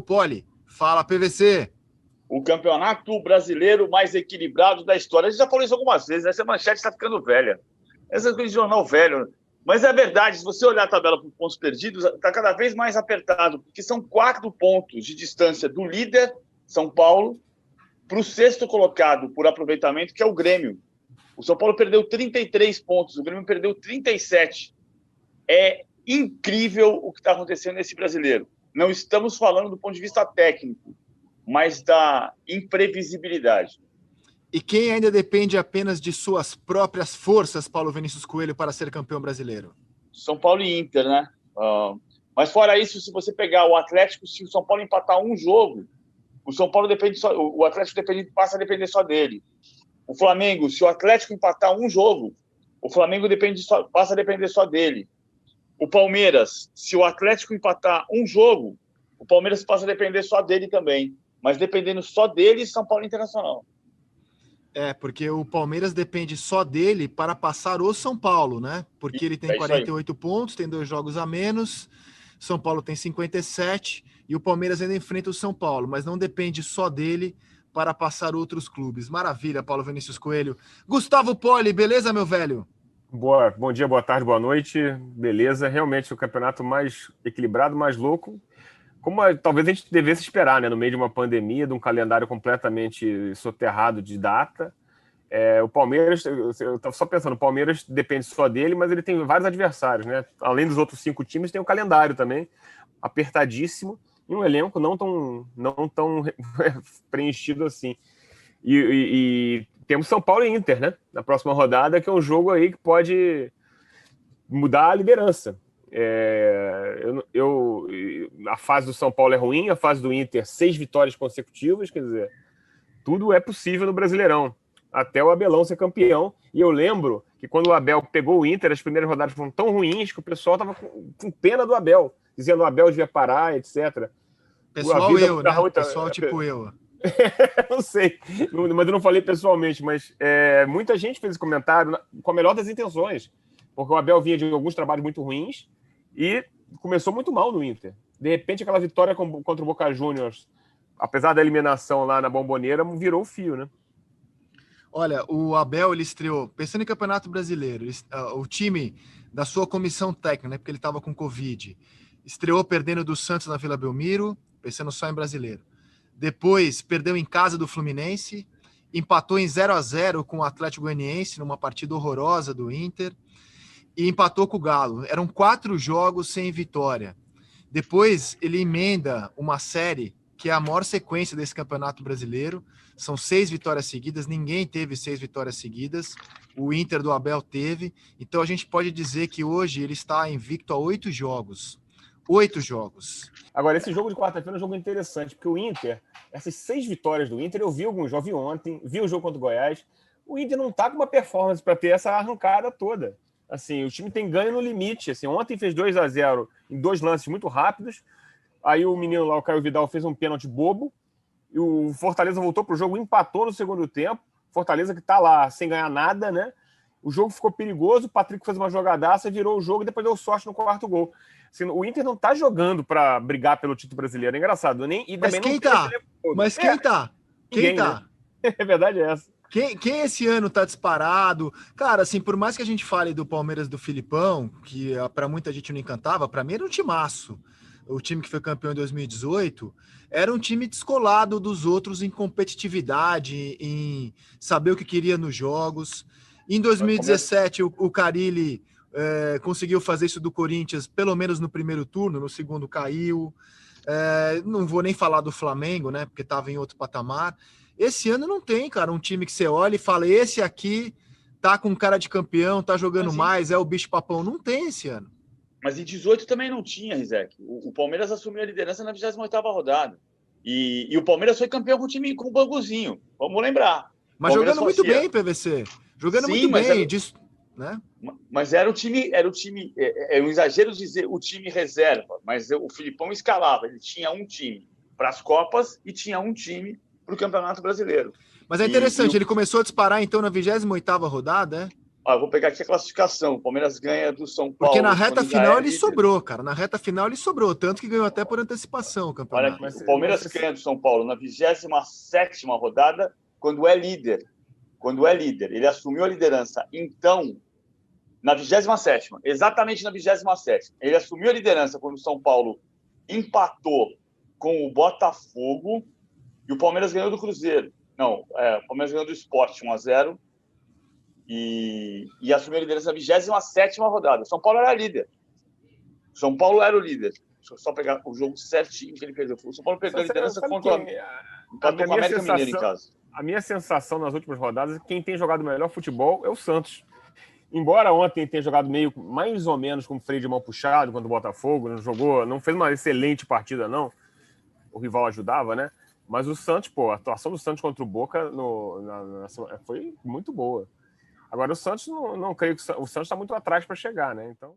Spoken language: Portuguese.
Poli. Fala, PVC. O campeonato brasileiro mais equilibrado da história. A gente já falou isso algumas vezes, essa manchete está ficando velha. Essa coisa de jornal velho. Mas é verdade, se você olhar a tabela por pontos perdidos, está cada vez mais apertado, porque são 4 pontos de distância do líder, São Paulo, para o 6º colocado por aproveitamento, que é o Grêmio. O São Paulo perdeu 33 pontos, o Grêmio perdeu 37. É incrível o que está acontecendo nesse brasileiro. Não estamos falando do ponto de vista técnico, mas da imprevisibilidade. E quem ainda depende apenas de suas próprias forças, Paulo Vinícius Coelho, para ser campeão brasileiro? São Paulo e Inter, né? Mas fora isso, se você pegar o Atlético, se o São Paulo empatar um jogo, o São Paulo depende só, o Atlético passa a depender só dele. O Flamengo, se o Atlético empatar um jogo, o Flamengo passa a depender só dele. O Palmeiras, se o Atlético empatar um jogo, o Palmeiras passa a depender só dele também. Mas dependendo só dele, São Paulo Internacional. Porque o Palmeiras depende só dele para passar o São Paulo, né? Porque ele tem 48 pontos, tem 2 jogos a menos, São Paulo tem 57 e o Palmeiras ainda enfrenta o São Paulo, mas não depende só dele para passar outros clubes. Maravilha, Paulo Vinícius Coelho. Gustavo Poli, beleza, meu velho? Bom dia, boa tarde, boa noite. Beleza, realmente o campeonato mais equilibrado, mais louco. Como talvez a gente devesse esperar, né? No meio de uma pandemia, de um calendário completamente soterrado de data. O Palmeiras, eu estava só pensando, o Palmeiras depende só dele, mas ele tem vários adversários, né? Além dos outros 5 times, tem o calendário também, apertadíssimo, e um elenco não tão preenchido assim. E temos São Paulo e Inter, né? Na próxima rodada, que é um jogo aí que pode mudar a liderança. A fase do São Paulo é ruim, a fase do Inter, 6 vitórias consecutivas, quer dizer, tudo é possível no Brasileirão, até o Abelão ser campeão. E eu lembro que quando o Abel pegou o Inter, as primeiras rodadas foram tão ruins que o pessoal estava com pena do Abel, dizendo que o Abel devia parar, etc. Pessoal eu, né? Pessoal tipo eu. Não sei, mas eu não falei pessoalmente, mas muita gente fez esse comentário com a melhor das intenções, porque o Abel vinha de alguns trabalhos muito ruins e começou muito mal no Inter. De repente, aquela vitória contra o Boca Juniors, apesar da eliminação lá na Bombonera, virou o fio, né? Olha, o Abel, ele estreou, pensando em Campeonato Brasileiro, o time da sua comissão técnica, né, porque ele estava com Covid, estreou perdendo do Santos na Vila Belmiro, pensando só em brasileiro. Depois, perdeu em casa do Fluminense, empatou em 0-0 com o Atlético Goianiense, numa partida horrorosa do Inter, e empatou com o Galo. Eram 4 jogos sem vitória. Depois, ele emenda uma série que é a maior sequência desse Campeonato Brasileiro. São 6 vitórias seguidas, ninguém teve 6 vitórias seguidas. O Inter do Abel teve. Então, a gente pode dizer que hoje ele está invicto a 8 jogos. 8 jogos. Agora, esse jogo de quarta-feira é um jogo interessante, porque o Inter, essas 6 vitórias do Inter, eu vi alguns jogos, vi ontem, vi o jogo contra o Goiás, o Inter não está com uma performance para ter essa arrancada toda. Assim, o time tem ganho no limite. Assim, ontem fez 2-0 em 2 lances muito rápidos. Aí o menino lá, o Caio Vidal, fez um pênalti bobo. E o Fortaleza voltou pro jogo, empatou no segundo tempo. Fortaleza que tá lá sem ganhar nada, né? O jogo ficou perigoso, o Patrick fez uma jogadaça, virou o jogo e depois deu sorte no 4º gol. Assim, o Inter não tá jogando para brigar pelo título brasileiro. É engraçado. Mas quem tá? Mas quem tá? Quem tá? Né? A verdade é essa. Quem esse ano tá disparado? Cara, assim, por mais que a gente fale do Palmeiras do Filipão, que para muita gente não encantava, para mim era um timaço. O time que foi campeão em 2018 era um time descolado dos outros em competitividade, em saber o que queria nos jogos. Em 2017, o Carille conseguiu fazer isso do Corinthians, pelo menos no primeiro turno, no segundo caiu. Não vou nem falar do Flamengo, né? Porque estava em outro patamar. Esse ano não tem, cara, um time que você olha e fala, esse aqui tá com cara de campeão, tá jogando mais, é o bicho-papão. Não tem esse ano. Mas em 18 também não tinha, Rizek. O Palmeiras assumiu a liderança na 28ª rodada. E o Palmeiras foi campeão com o time com o Banguzinho. Vamos lembrar. Mas jogando muito bem, PVC. Jogando muito bem. Né? Mas era um um exagero dizer o time reserva, mas o Filipão escalava. Ele tinha um time para as Copas e tinha um time para o Campeonato Brasileiro. Mas é interessante, ele começou a disparar então na 28ª rodada, né? Eu vou pegar aqui a classificação. O Palmeiras ganha do São Paulo. Porque na reta quando já final é ele líder. sobrou, cara. Na reta final ele sobrou, tanto que ganhou até por antecipação o Olha campeonato. aqui, o Palmeiras ganha do São Paulo na 27ª rodada, quando é líder. Quando é líder. Ele assumiu a liderança. Então, na 27ª, exatamente na 27ª, ele assumiu a liderança quando o São Paulo empatou com o Botafogo e o Palmeiras ganhou do Cruzeiro. Não, o Palmeiras ganhou do Sport 1-0 e assumiu a liderança na 27ª rodada. São Paulo era líder. São Paulo era o líder. Deixa eu só pegar o jogo certinho que ele perdeu. O São Paulo perdeu a liderança contra empatou com o América Mineiro em casa. A minha sensação nas últimas rodadas é que quem tem jogado melhor futebol é o Santos. Embora ontem tenha jogado meio mais ou menos com o freio de mão puxado contra o Botafogo, não fez uma excelente partida, não. O rival ajudava, né? Mas o Santos, a atuação do Santos contra o Boca foi muito boa. Agora o Santos, não creio que o Santos está muito atrás para chegar, né? Então...